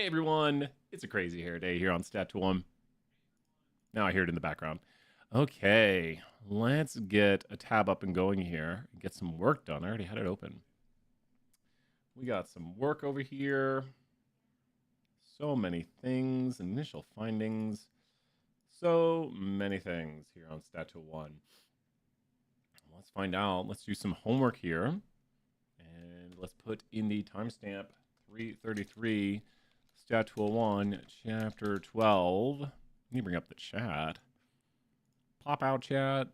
Hey everyone, it's a crazy hair day here on Stat1. Now I hear it in the background. Okay, let's get a tab up and going here and get some work done. I already had it open. We got some work over here. So many things, initial findings. So many things here on Stat1. Let's find out. Let's do some homework here. And let's put in the timestamp 333. Stat 201, chapter 12. Let me bring up the chat. Pop out chat.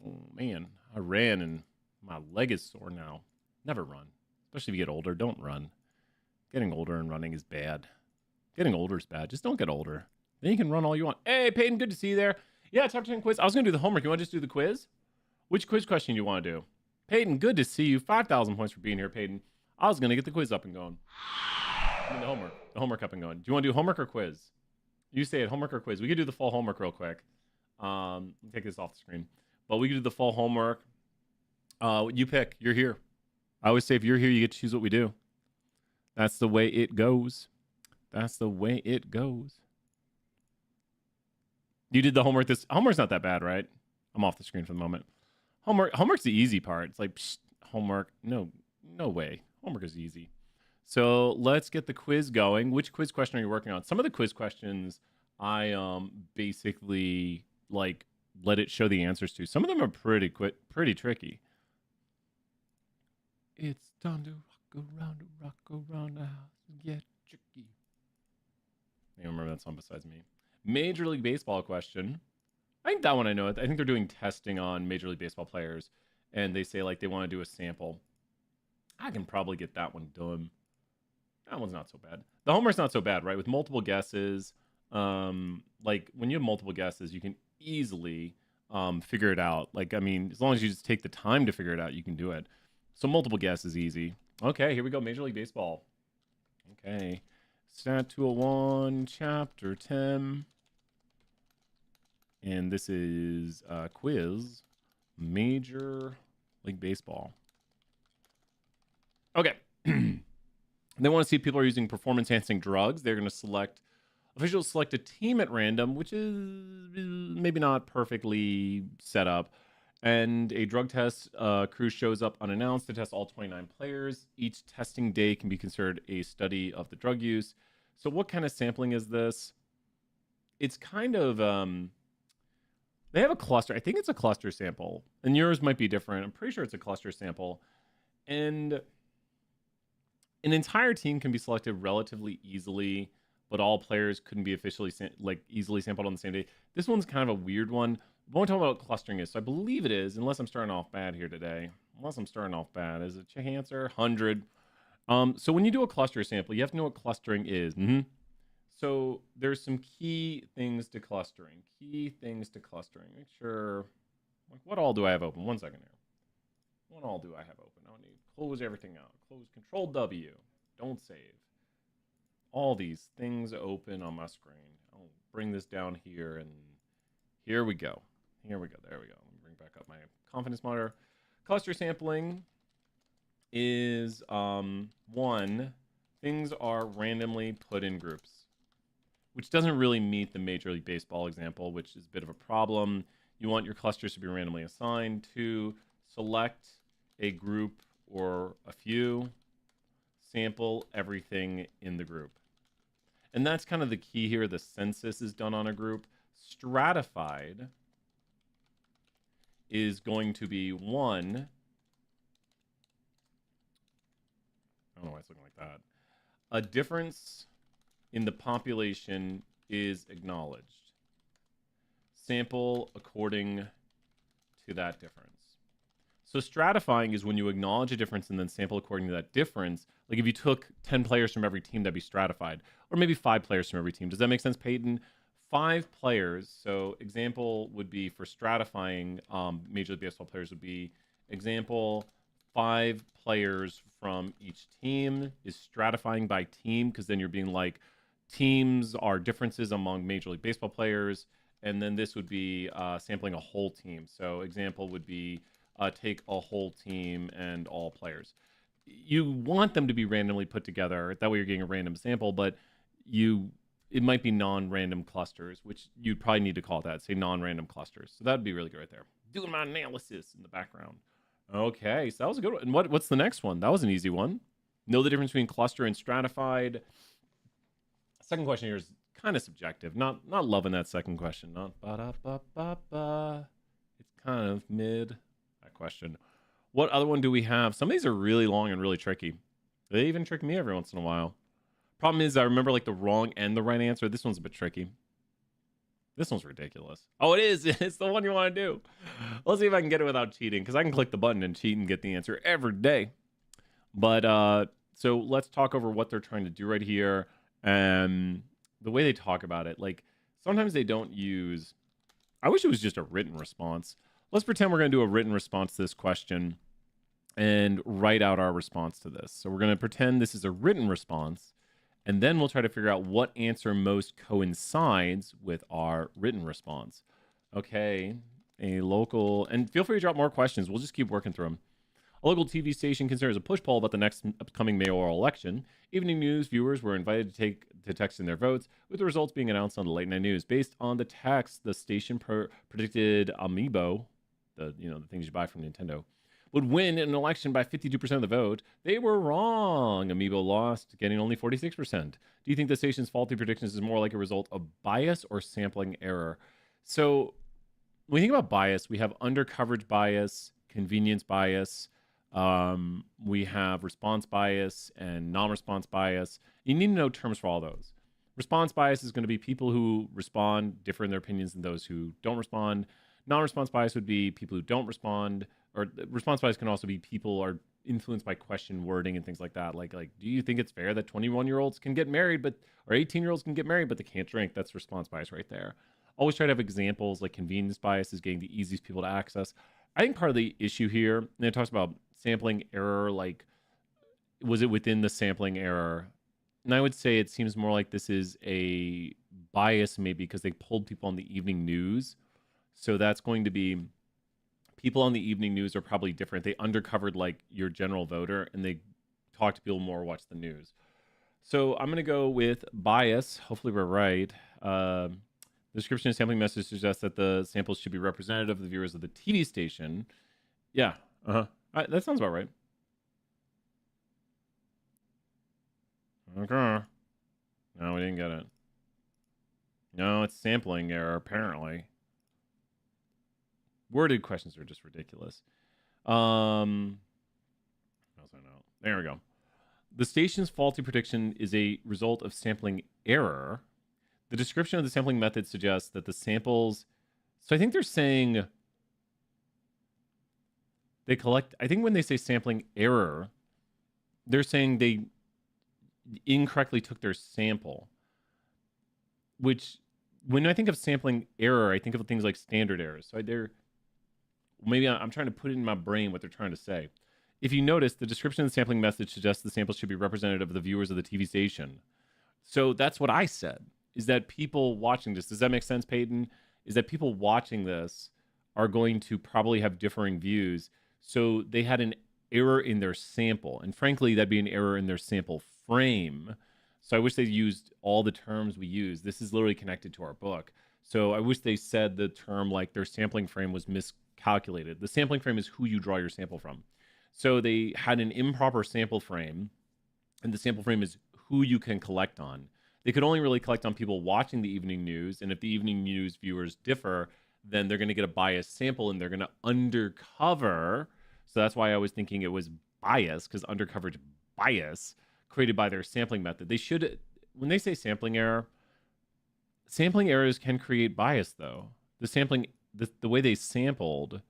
Oh, man. I ran and my leg is sore now. Never run. Especially if you get older. Don't run. Getting older and running is bad. Getting older is bad. Just don't get older. Then you can run all you want. Hey, Peyton, good to see you there. Yeah, top 10 quiz. I was going to do the homework. You want to just do the quiz? Which quiz question do you want to do? Peyton, good to see you. 5,000 points for being here, Peyton. I was going to get the quiz up and going. I mean, the homework up and going. Do you want to do homework or quiz? You say it, homework or quiz. We could do the full homework real quick. Take this off the screen. But we could do the full homework. You pick. You're here. I always say if you're here, you get to choose what we do. That's the way it goes. That's the way it goes. You did the homework. Homework's not that bad, right? I'm off the screen for the moment. Homework's the easy part. It's like, psh, homework. No way. Homework is easy. So let's get the quiz going. Which quiz question are you working on? Some of the quiz questions I basically like let it show the answers to. Some of them are pretty tricky. It's time to rock around the house and get tricky. I don't remember that song besides me. Major League Baseball question. I think that one I know. I think they're doing testing on Major League Baseball players, and they say like they want to do a sample. I can probably get that one done. That one's not so bad. The homework's not so bad, right? With multiple guesses, like when you have multiple guesses, you can easily figure it out. Like, I mean, as long as you just take the time to figure it out, you can do it. So multiple guess is easy. Okay, here we go. Major League Baseball. Okay. Stat 201, chapter 10. And this is quiz. Major League Baseball. Okay. They want to see if people are using performance-enhancing drugs. They're going to select, officials select a team at random, which is maybe not perfectly set up. And a drug test crew shows up unannounced to test all 29 players. Each testing day can be considered a study of the drug use. So what kind of sampling is this? It's kind of, they have a cluster. I think it's a cluster sample. And yours might be different. I'm pretty sure it's a cluster sample. And an entire team can be selected relatively easily, but all players couldn't be officially easily sampled on the same day. This one's kind of a weird one. We won't talk about what clustering is, so I believe it is, unless I'm starting off bad here today. Unless I'm starting off bad. Is it check answer? 100. So when you do a cluster sample, you have to know what clustering is. So there's some key things to clustering. Make sure, like, what all do I have open? 1 second here. What all do I have open? I need to close everything out. Close Control W. Don't save. All these things open on my screen. I'll bring this down here, and here we go. There we go. Let me bring back up my confidence monitor. Cluster sampling is one, things are randomly put in groups, which doesn't really meet the Major League Baseball example, which is a bit of a problem. You want your clusters to be randomly assigned. 2, select a group or a few, sample everything in the group. And that's kind of the key here. The census is done on a group. Stratified is going to be 1. I don't know why it's looking like that. A difference in the population is acknowledged. Sample according to that difference. So stratifying is when you acknowledge a difference and then sample according to that difference. Like if you took 10 players from every team, that'd be stratified. Or maybe 5 players from every team. Does that make sense, Peyton? 5 players. So example would be for stratifying Major League Baseball players would be example 5 players from each team is stratifying by team, because then you're being like teams are differences among Major League Baseball players. And then this would be sampling a whole team. So example would be take a whole team and all players. you want them to be randomly put together. That way you're getting a random sample, but it might be non-random clusters, which you'd probably need to call that, say non-random clusters. So that'd be really good right there. Doing my analysis in the background. Okay, so that was a good one. And what's the next one? That was an easy one. Know the difference between cluster and stratified. Second question here is kind of subjective. Not loving that second question. Not ba-da-ba-ba-ba. It's kind of mid, that question. What other one do we have? Some of these are really long and really tricky. They even trick me every once in a while. Problem is, I remember like the wrong and the right answer. This one's a bit tricky. This one's ridiculous. Oh, it is. It's the one you want to do. Let's see if I can get it without cheating, because I can click the button and cheat and get the answer every day. But so let's talk over what they're trying to do right here. And the way they talk about it, like sometimes they don't use, I wish it was just a written response. Let's pretend we're going to do a written response to this question and write out our response to this. So we're going to pretend this is a written response, and then we'll try to figure out what answer most coincides with our written response. Okay, a local, and feel free to drop more questions. We'll just keep working through them. A local TV station considers a push poll about the next upcoming mayoral election. Evening news viewers were invited to text in their votes, with the results being announced on the late night news. Based on the text, the station predicted Amiibo, the things you buy from Nintendo, would win an election by 52% of the vote. They were wrong. Amiibo lost, getting only 46%. Do you think the station's faulty predictions is more like a result of bias or sampling error? So when you think about bias, we have undercoverage bias, convenience bias. We have response bias and non-response bias. You need to know terms for all those. Response bias is going to be people who respond differ in their opinions than those who don't respond. Non-response bias would be people who don't respond, or response bias can also be people are influenced by question wording and things like that. Like, do you think it's fair that 21-year-olds can get married, or 18-year-olds can get married, but they can't drink? That's response bias right there. Always try to have examples. Like convenience bias is getting the easiest people to access. I think part of the issue here, and it talks about sampling error, like, was it within the sampling error? And I would say it seems more like this is a bias, maybe because they pulled people on the evening news. So that's going to be, people on the evening news are probably different. They undercovered like your general voter, and they talk to people more, watch the news. So I'm going to go with bias. Hopefully we're right. The description of sampling message suggests that the samples should be representative of the viewers of the TV station. Yeah. That sounds about right. Okay. No, we didn't get it. No, it's sampling error, apparently. Worded questions are just ridiculous. Also no. There we go. The station's faulty prediction is a result of sampling error. The description of the sampling method suggests that the samples... So I think they're saying... They collect... I think when they say sampling error, they're saying they incorrectly took their sample. Which, when I think of sampling error, I think of things like standard errors. So maybe I'm trying to put it in my brain what they're trying to say. If you notice, the description of the sampling message suggests the sample should be representative of the viewers of the TV station. So that's what I said, is that people watching this, does that make sense, Peyton? Is that people watching this are going to probably have differing views. So they had an error in their sample. And frankly, that'd be an error in their sample frame. So I wish they used all the terms we use. This is literally connected to our book. So I wish they said the term like their sampling frame was miscalculated. The sampling frame is who you draw your sample from. So they had an improper sample frame, and the sample frame is who you can collect on. They could only really collect on people watching the evening news, and if the evening news viewers differ, then they're going to get a biased sample, and they're going to undercover. So that's why I was thinking it was bias, because undercoverage bias created by their sampling method. They should, when they say sampling errors can create bias, though. The way they sampled...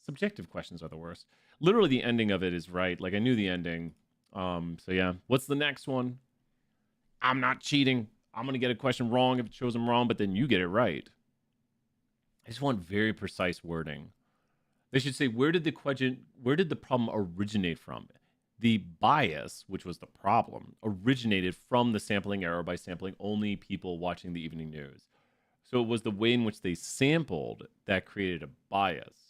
Subjective questions are the worst. Literally, the ending of it is right. Like, I knew the ending. So, yeah. What's the next one? I'm not cheating. I'm going to get a question wrong if it shows them wrong, but then you get it right. I just want very precise wording. They should say, where did the problem originate from? The bias, which was the problem, originated from the sampling error by sampling only people watching the evening news. So it was the way in which they sampled that created a bias.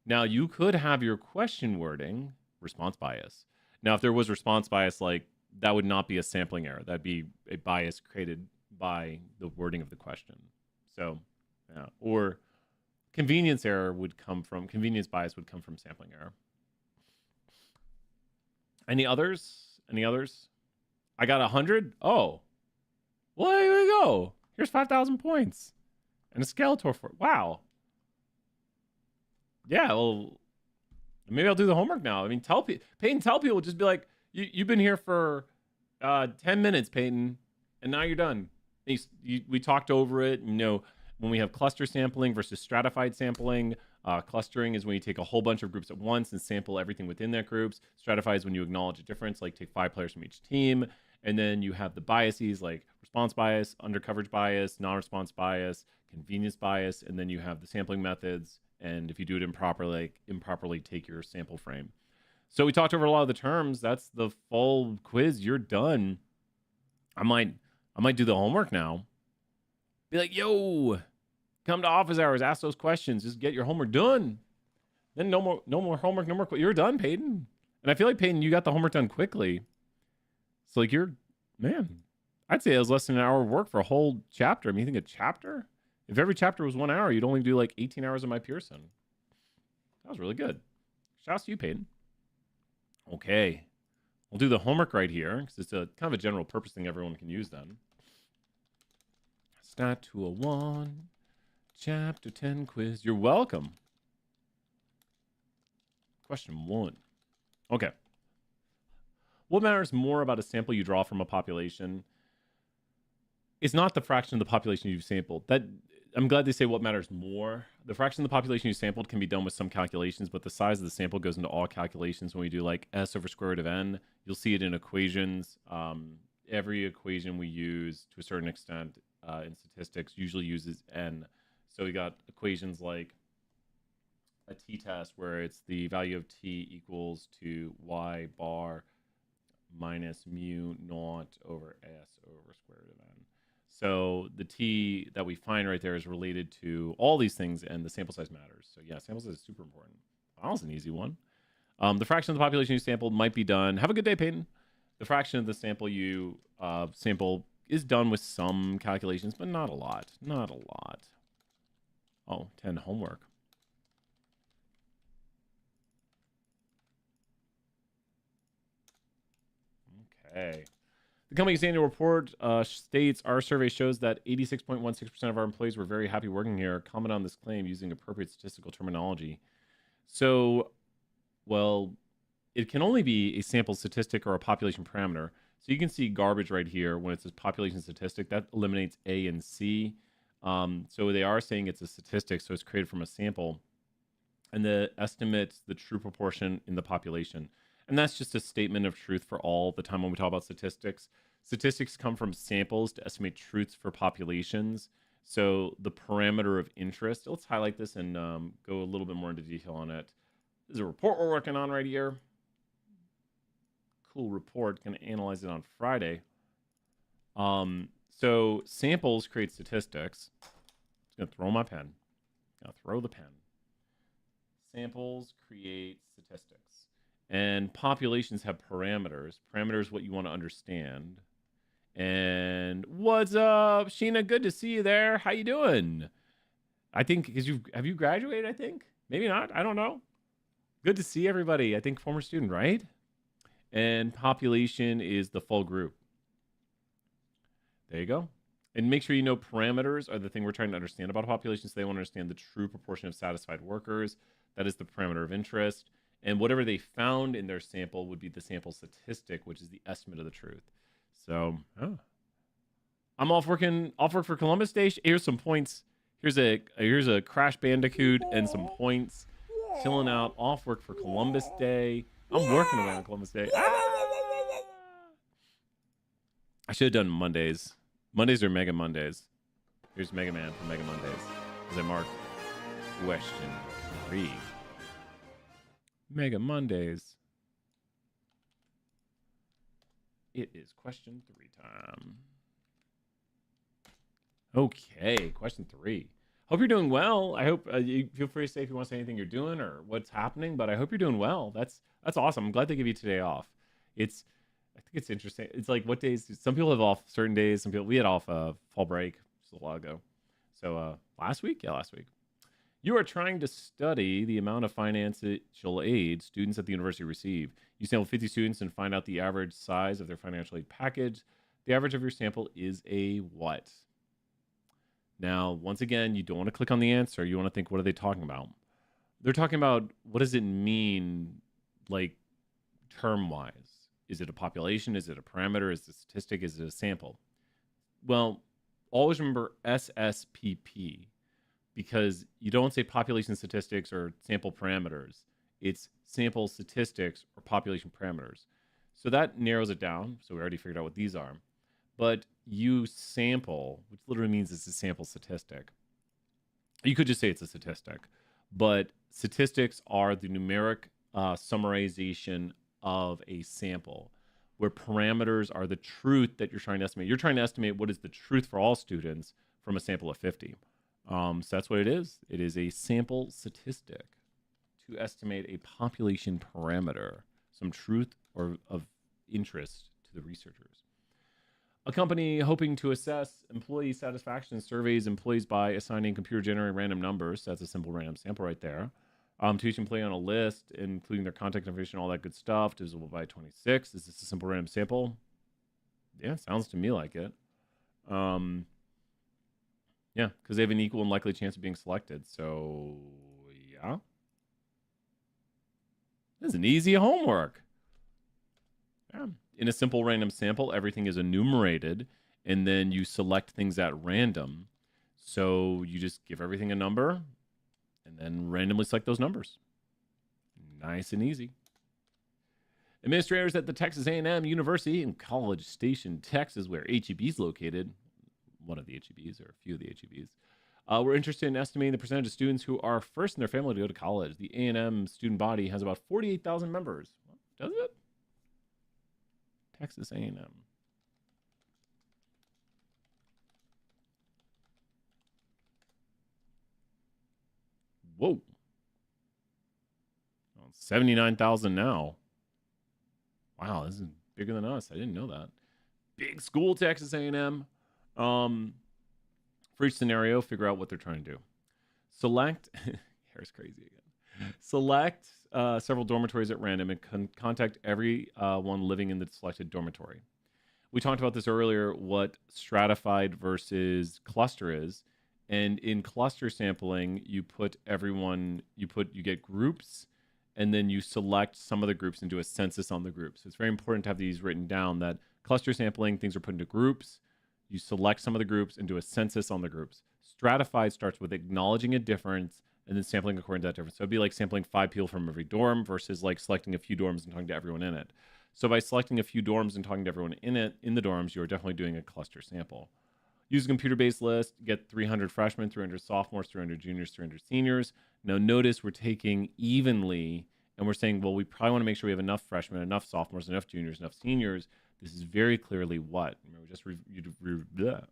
Now, you could have your question wording response bias. Now, if there was response bias, like that would not be a sampling error. That'd be a bias created by the wording of the question. So, yeah. Or convenience bias would come from sampling error. Any others? I got 100. Oh, well, here we go. Here's 5,000 points and a Skeletor for wow. Yeah, well, maybe I'll do the homework now. I mean, Peyton, tell people, just be like, you've been here for 10 minutes, Peyton, and now you're done. We talked over it. When we have cluster sampling versus stratified sampling, clustering is when you take a whole bunch of groups at once and sample everything within that groups. Stratified is when you acknowledge a difference, like take 5 players from each team. And then you have the biases like response bias, undercoverage bias, non-response bias, convenience bias, and then you have the sampling methods. And if you do it improperly take your sample frame. So we talked over a lot of the terms. That's the full quiz. You're done. I might do the homework now. Be like, yo, come to office hours, ask those questions, just get your homework done. Then no more homework, no more. You're done, Peyton. And I feel like, Peyton, you got the homework done quickly. So like I'd say it was less than an hour of work for a whole chapter. I mean, you think a chapter? If every chapter was 1 hour, you'd only do like 18 hours of My Pearson. That was really good. Shouts to you, Peyton. Okay. We'll do the homework right here because it's a kind of a general purpose thing everyone can use then. Stat 201, Chapter 10 quiz. You're welcome. Question 1. Okay. What matters more about a sample you draw from a population? It's not the fraction of the population you've sampled. I'm glad they say what matters more. The fraction of the population you sampled can be done with some calculations, but the size of the sample goes into all calculations. When we do like S over square root of n, you'll see it in equations. Every equation we use to a certain extent in statistics usually uses n. So we got equations like a t-test where it's the value of t equals to y bar minus mu naught over s over square root of n. So the t that we find right there is related to all these things, and the sample size matters. So yeah, sample size is super important. That was an easy one. The fraction of the population you sampled might be done. Have a good day, Peyton. The fraction of the sample you sample is done with some calculations, but not a lot. Not a lot. Oh, 10 homework. Okay. The company's annual report states our survey shows that 86.16% of our employees were very happy working here. Comment on this claim using appropriate statistical terminology. So, well, it can only be a sample statistic or a population parameter. So you can see garbage right here when it says population statistic. That eliminates A and C. So they are saying it's a statistic, so it's created from a sample. And the estimates the true proportion in the population. And that's just a statement of truth for all the time when we talk about statistics. Statistics come from samples to estimate truths for populations. So the parameter of interest, let's highlight this and go a little bit more into detail on it. This is a report we're working on right here. Cool report, gonna analyze it on Friday. So samples create statistics. Just gonna throw my pen. Gonna throw the pen. Samples create statistics. And populations have parameters. Parameters, what you want to understand. And what's up, Sheena? Good to see you there. How you doing? I think because have you graduated? I think maybe not. I don't know. Good to see everybody. I think former student, right? And population is the full group. There you go. And make sure you know parameters are the thing we're trying to understand about a population. So they want to understand the true proportion of satisfied workers. That is the parameter of interest. And whatever they found in their sample would be the sample statistic, which is the estimate of the truth. So, I'm off work for Columbus Day. Here's some points. Here's a Crash Bandicoot and some points. Chilling out, off work for Columbus Day. I'm working around Columbus Day. I should have done Mondays. Mondays are Mega Mondays. Here's Mega Man for Mega Mondays. As I mark question 3. Mega Mondays. It is question 3 time. Okay, question 3. Hope you're doing well. I hope you feel free to say if you want to say anything you're doing or what's happening, but I hope you're doing well. That's That's awesome. I'm glad they give you today off. It's, I think it's interesting. It's like what days? Some people have off certain days. Some people we had off fall break just a while ago. So last week, yeah, last week. You are trying to study the amount of financial aid students at the university receive. You sample 50 students and find out the average size of their financial aid package. The average of your sample is a what? Now, once again, you don't want to click on the answer. You want to think, what are they talking about? They're talking about what does it mean, like term wise? Is it a population? Is it a parameter? Is it a statistic? Is it a sample? Well, always remember SSPP, because you don't say population statistics or sample parameters. It's sample statistics or population parameters. So that narrows it down. So we already figured out what these are. But you sample, which literally means it's a sample statistic. You could just say it's a statistic. But statistics are the numeric summarization of a sample, where parameters are the truth that you're trying to estimate. You're trying to estimate what is the truth for all students from a sample of 50. So that's what it is. It is a sample statistic to estimate a population parameter, some truth or of interest to the researchers. A company hoping to assess employee satisfaction surveys employees by assigning computer-generated random numbers. That's a simple random sample right there. To each employee on a list, including their contact information, all that good stuff, divisible by 26. Is this a simple random sample? Yeah, sounds to me like it. Yeah, because they have an equal and likely chance of being selected. So, yeah. This is an easy homework. Yeah. In a simple random sample, everything is enumerated, and then you select things at random. So you just give everything a number, and then randomly select those numbers. Nice and easy. Administrators at the Texas A&M University in College Station, Texas, where HEB is located, one of the HEBs or a few of the HEBs, we're interested in estimating the percentage of students who are first in their family to go to college. The A&M student body has about 48,000 members. Does it? Texas A&M. Whoa. 79,000 now. Wow, this is bigger than us. I didn't know that. Big school, Texas A&M. For each scenario, figure out what they're trying to do. Select, here's crazy again. Select several dormitories at random and contact every one living in the selected dormitory. We talked about this earlier, what stratified versus cluster is. And in cluster sampling, you get groups, and then you select some of the groups and do a census on the groups. So it's very important to have these written down, that cluster sampling, things are put into groups. You select some of the groups and do a census on the groups. Stratified starts with acknowledging a difference and then sampling according to that difference. So it'd be like sampling 5 people from every dorm versus like selecting a few dorms and talking to everyone in it. So by selecting a few dorms and talking to everyone in the dorms, you're definitely doing a cluster sample. Use a computer-based list, get 300 freshmen, 300 sophomores, 300 juniors, 300 seniors. Now notice we're taking evenly, and we're saying, well, we probably want to make sure we have enough freshmen, enough sophomores, enough juniors, enough seniors. This is very clearly what? Remember,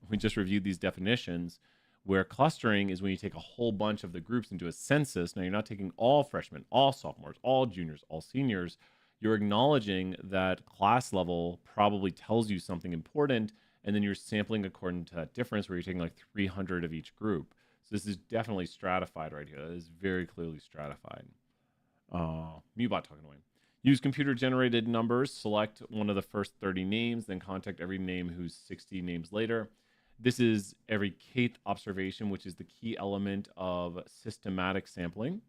we just reviewed these definitions, where clustering is when you take a whole bunch of the groups and do a census. Now, you're not taking all freshmen, all sophomores, all juniors, all seniors. You're acknowledging that class level probably tells you something important, and then you're sampling according to that difference, where you're taking like 300 of each group. So this is definitely stratified right here. That is very clearly stratified. Mubot talking away. Use computer-generated numbers. Select one of the first 30 names, then contact every name who's 60 names later. This is every kth observation, which is the key element of systematic sampling.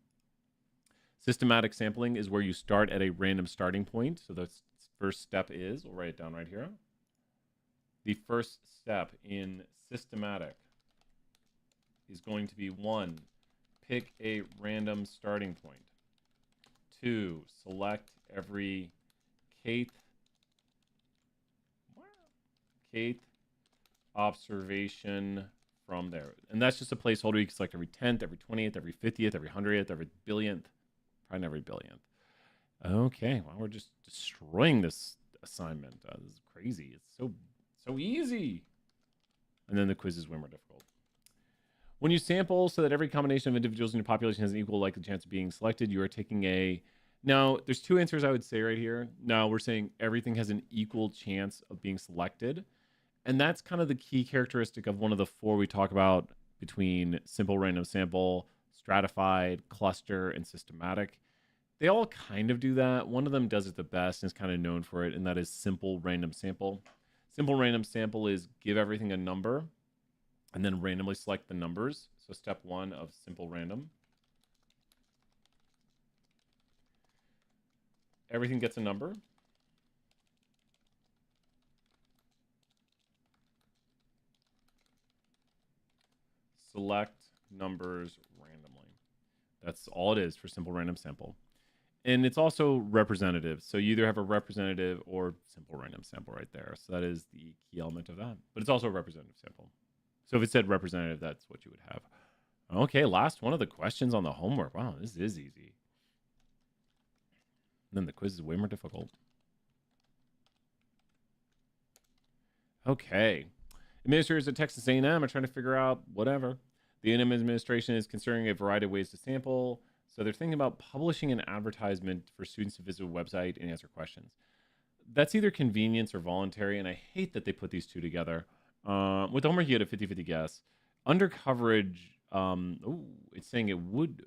Systematic sampling is where you start at a random starting point. So the first step is, we'll write it down right here. The first step in systematic is going to be 1, pick a random starting point. 2, select every kth observation from there. And that's just a placeholder. You can select every 10th, every 20th, every 50th, every 100th, every billionth, probably not every billionth. Okay, well, we're just destroying this assignment. This is crazy. It's so easy. And then the quizzes were more difficult. When you sample so that every combination of individuals in your population has an equal likely chance of being selected, you are taking a Now, there's two answers I would say right here. Now, we're saying everything has an equal chance of being selected. And that's kind of the key characteristic of one of the four we talk about between simple random sample, stratified, cluster, and systematic. They all kind of do that. One of them does it the best and is kind of known for it, and that is simple random sample. Simple random sample is give everything a number and then randomly select the numbers. So step one of simple random. Everything gets a number. Select numbers randomly. That's all it is for simple random sample. And it's also representative. So you either have a representative or simple random sample right there. So that is the key element of that. But it's also a representative sample. So if it said representative, that's what you would have. Okay, last one of the questions on the homework. Wow, this is easy. And then the quiz is way more difficult. Okay. Administrators at Texas A&M are trying to figure out whatever. The A&M administration is considering a variety of ways to sample. So they're thinking about publishing an advertisement for students to visit a website and answer questions. That's either convenience or voluntary, and I hate that they put these two together. With the homework, you had a 50-50 guess. Under coverage, it's saying it would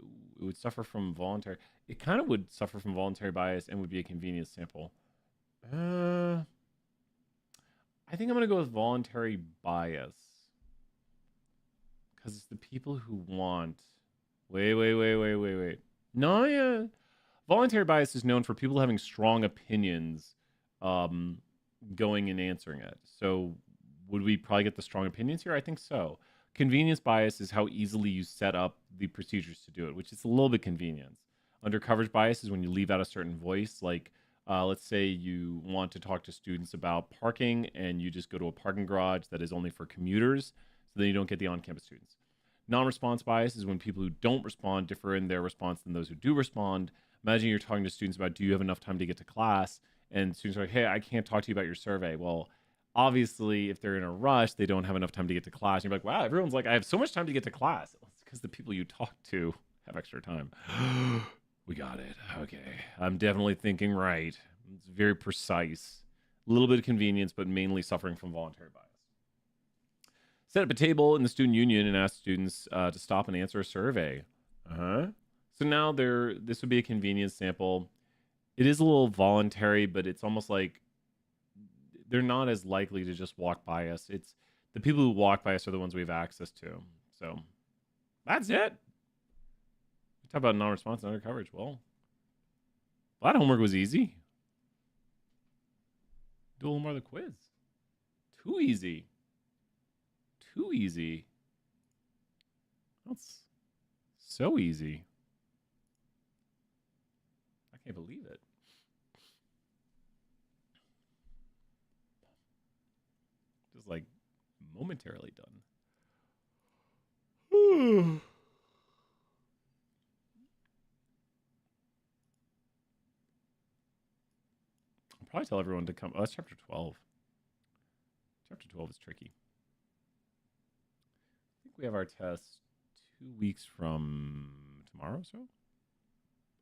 suffer from voluntary. It kind of would suffer from voluntary bias and would be a convenience sample. I think I'm going to go with voluntary bias. Because it's the people who want. Wait. No, yeah. Voluntary bias is known for people having strong opinions going and answering it. So would we probably get the strong opinions here? I think so. Convenience bias is how easily you set up the procedures to do it, which is a little bit convenience. Under coverage bias is when you leave out a certain voice, like let's say you want to talk to students about parking and you just go to a parking garage that is only for commuters, so then you don't get the on-campus students. Non-response bias is when people who don't respond differ in their response than those who do respond. Imagine you're talking to students about, do you have enough time to get to class? And students are like, hey, I can't talk to you about your survey. Well, obviously, if they're in a rush, they don't have enough time to get to class. And you're like, wow, everyone's like, I have so much time to get to class. It's because the people you talk to have extra time. We got it. Okay. I'm definitely thinking right. It's very precise. A little bit of convenience, but mainly suffering from voluntary bias. Set up a table in the student union and ask students to stop and answer a survey. So now this would be a convenience sample. It is a little voluntary, but it's almost like they're not as likely to just walk by us. It's the people who walk by us are the ones we have access to. So that's it. We talk about non-response and under coverage. Well, that homework was easy. Do a little more of the quiz. Too easy. Too easy. That's so easy. I can't believe it. Just like momentarily done. I'll probably tell everyone to come. Oh, that's chapter 12. Chapter 12 is tricky. I think we have our test 2 weeks from tomorrow, so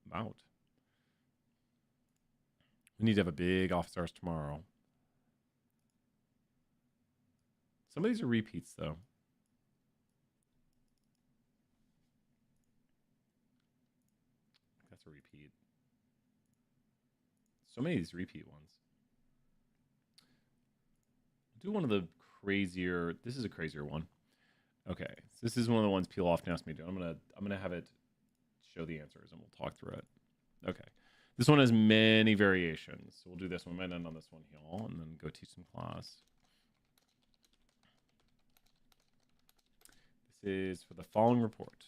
about. We need to have a big office hours tomorrow. Some of these are repeats, though. That's a repeat. So many of these repeat ones. Do one of the crazier. This is a crazier one. Okay, so this is one of the ones people often ask me to do. I'm gonna have it show the answers and we'll talk through it. Okay, this one has many variations, so we'll do this one. We might end on this one here, and then go teach some class. This is for the following report.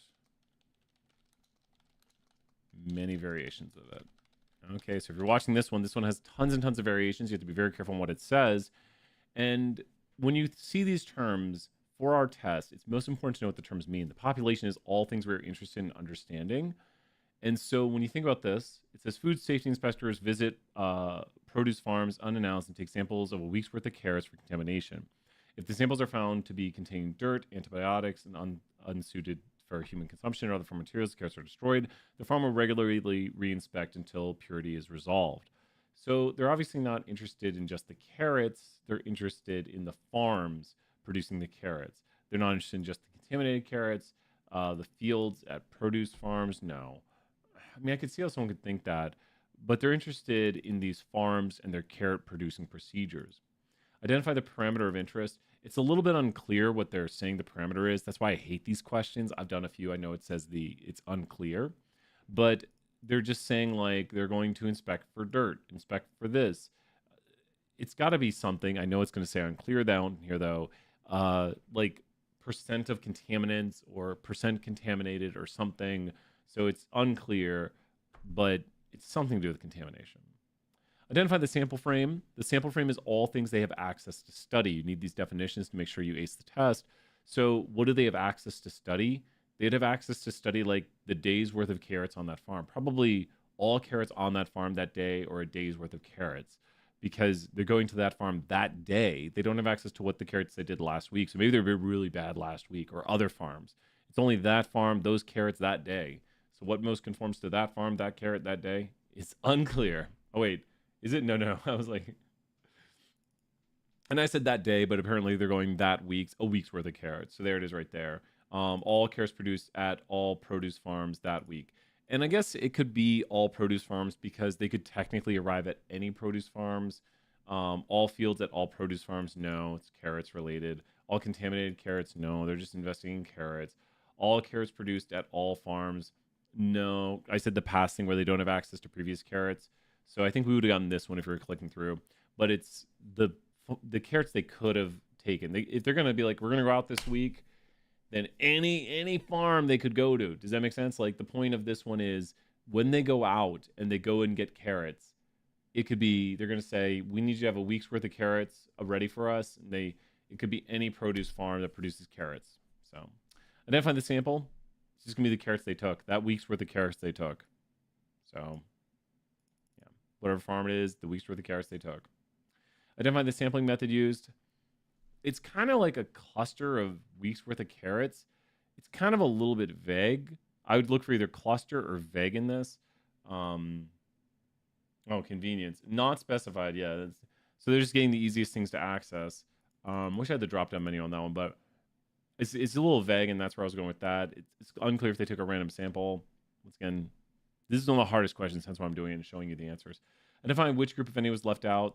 Many variations of it. Okay, so if you're watching this one has tons and tons of variations. You have to be very careful on what it says. And when you see these terms for our test, it's most important to know what the terms mean. The population is all things we're interested in understanding. And so when you think about this, it says food safety inspectors visit produce farms unannounced and take samples of a week's worth of carrots for contamination. If the samples are found to be containing dirt, antibiotics, and unsuited for human consumption or other foreign materials, the carrots are destroyed. The farm will regularly reinspect until purity is resolved. So they're obviously not interested in just the carrots. They're interested in the farms producing the carrots. They're not interested in just the contaminated carrots, the fields at produce farms. No. I mean, I could see how someone could think that, but they're interested in these farms and their carrot producing procedures. Identify the parameter of interest. It's a little bit unclear what they're saying the parameter is. That's why I hate these questions. I've done a few. I know it says it's unclear, but they're just saying like they're going to inspect for dirt, inspect for this. It's got to be something. I know it's going to say unclear down here though, like percent of contaminants or percent contaminated or something. So it's unclear, but it's something to do with contamination. Identify the sample frame. The sample frame is all things they have access to study. You need these definitions to make sure you ace the test. So what do they have access to study? They'd have access to study like the day's worth of carrots on that farm. Probably all carrots on that farm that day or a day's worth of carrots because they're going to that farm that day. They don't have access to what the carrots they did last week. So maybe they were really bad last week or other farms. It's only that farm, those carrots that day. So what most conforms to that farm, that carrot that day? It's unclear. Oh, wait. Is it? No. I was like, and I said that day, but apparently they're going that week's, a week's worth of carrots. So there it is right there. All carrots produced at all produce farms that week. And I guess it could be all produce farms because they could technically arrive at any produce farms. All fields at all produce farms, no, it's carrots related. All contaminated carrots, no, they're just investing in carrots. All carrots produced at all farms, no. I said the past thing where they don't have access to previous carrots. So I think we would have gotten this one if we were clicking through. But it's the carrots they could have taken. If they're going to be like, we're going to go out this week, then any farm they could go to. Does that make sense? Like the point of this one is when they go out and they go and get carrots, it could be they're going to say, we need you to have a week's worth of carrots ready for us. And it could be any produce farm that produces carrots. So identify the sample. It's just going to be the carrots they took. That week's worth of carrots they took. So whatever farm it is, the week's worth of carrots they took. Identify the sampling method used. It's kind of like a cluster of weeks worth of carrots. It's kind of a little bit vague. I would look for either cluster or vague in this. Convenience. Not specified, yeah. So they're just getting the easiest things to access. Wish I had the drop-down menu on that one, but it's a little vague, and that's where I was going with that. It's unclear if they took a random sample. Once again, this is one of the hardest questions, hence why I'm doing it and showing you the answers. Identifying which group, if any, was left out.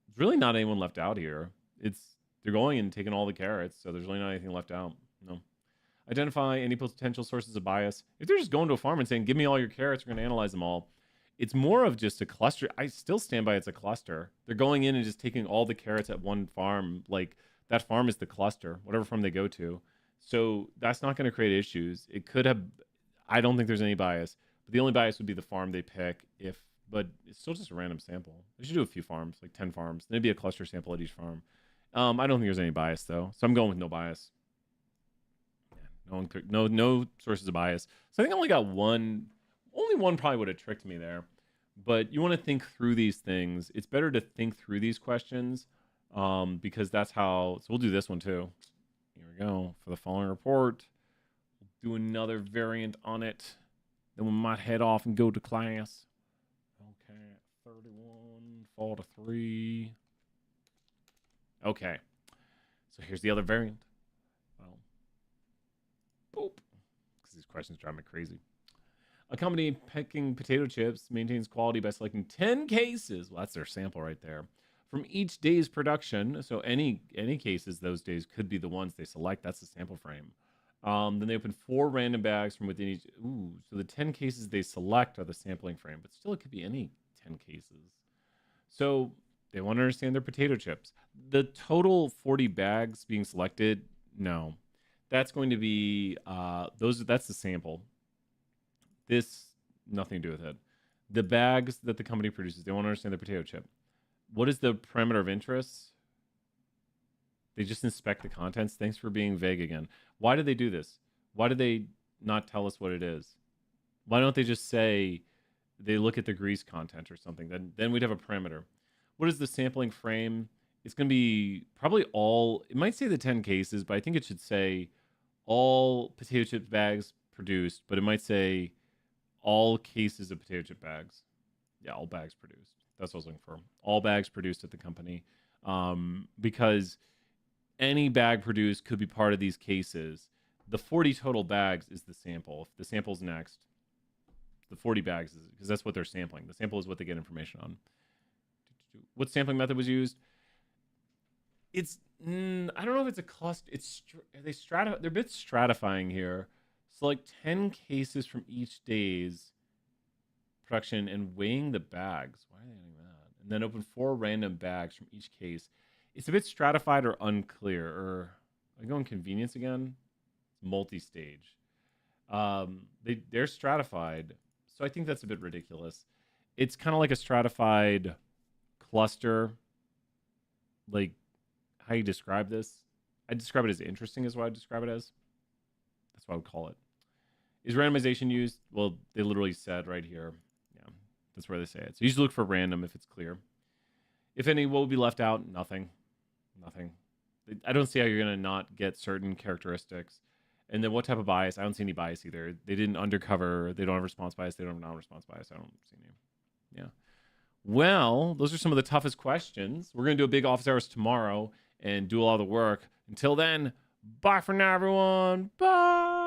There's really not anyone left out here. They're going and taking all the carrots, so there's really not anything left out. No. Identify any potential sources of bias. If they're just going to a farm and saying, give me all your carrots, we're going to analyze them all. It's more of just a cluster. I still stand by it's a cluster. They're going in and just taking all the carrots at one farm. Like, that farm is the cluster, whatever farm they go to. So that's not going to create issues. It could have, I don't think there's any bias. But the only bias would be the farm they pick, but it's still just a random sample. They should do a few farms, like 10 farms. Then it'd be a cluster sample at each farm. I don't think there's any bias though, so I'm going with no bias. Yeah, no sources of bias. So I think I only got one. Only one probably would have tricked me there. But you want to think through these things. It's better to think through these questions because that's how. So we'll do this one too. Here we go for the following report. We'll do another variant on it. Then we might head off and go to class. Okay, 31, fall to 3. Okay, so here's the other variant. Well, boop, because these questions drive me crazy. A company picking potato chips maintains quality by selecting 10 cases. Well, that's their sample right there. From each day's production, so any cases those days could be the ones they select. That's the sample frame. Then they open 4 random bags from within each. Ooh, so the 10 cases they select are the sampling frame, but still it could be any 10 cases. So they want to understand their potato chips. The total 40 bags being selected, no. That's going to be, that's the sample. This, nothing to do with it. The bags that the company produces, they want to understand their potato chip. What is the parameter of interest? They just inspect the contents. Thanks for being vague again. Why did they do this? Why did they not tell us what it is? Why don't they just say they look at the grease content or something? Then we'd have a parameter. What is the sampling frame? It's going to be probably it might say the 10 cases, but I think it should say all potato chip bags produced, but it might say all cases of potato chip bags. Yeah, all bags produced. That's what I was looking for. All bags produced at the company. Because any bag produced could be part of these cases. The 40 total bags is the sample. If the sample's next, the 40 bags is because that's what they're sampling. The sample is what they get information on. What sampling method was used? It's I don't know if it's a cluster. They're a bit stratifying here. Select 10 cases from each day's production and weighing the bags. Why are they adding that? And then open 4 random bags from each case. It's a bit stratified or unclear. Or I go in convenience again. It's multi-stage. They're stratified, so I think that's a bit ridiculous. It's kind of like a stratified cluster. Like how you describe this? I describe it as interesting, is what I describe it as. That's what I would call it. Is randomization used? Well, they literally said right here. Yeah, that's where they say it. So you usually look for random if it's clear. If any, what would be left out? Nothing. Nothing. I don't see how you're going to not get certain characteristics. And then what type of bias? I don't see any bias either. They didn't undercover. They don't have response bias. They don't have non-response bias. I don't see any. Yeah. Well, those are some of the toughest questions. We're going to do a big office hours tomorrow and do a lot of the work. Until then, bye for now, everyone. Bye.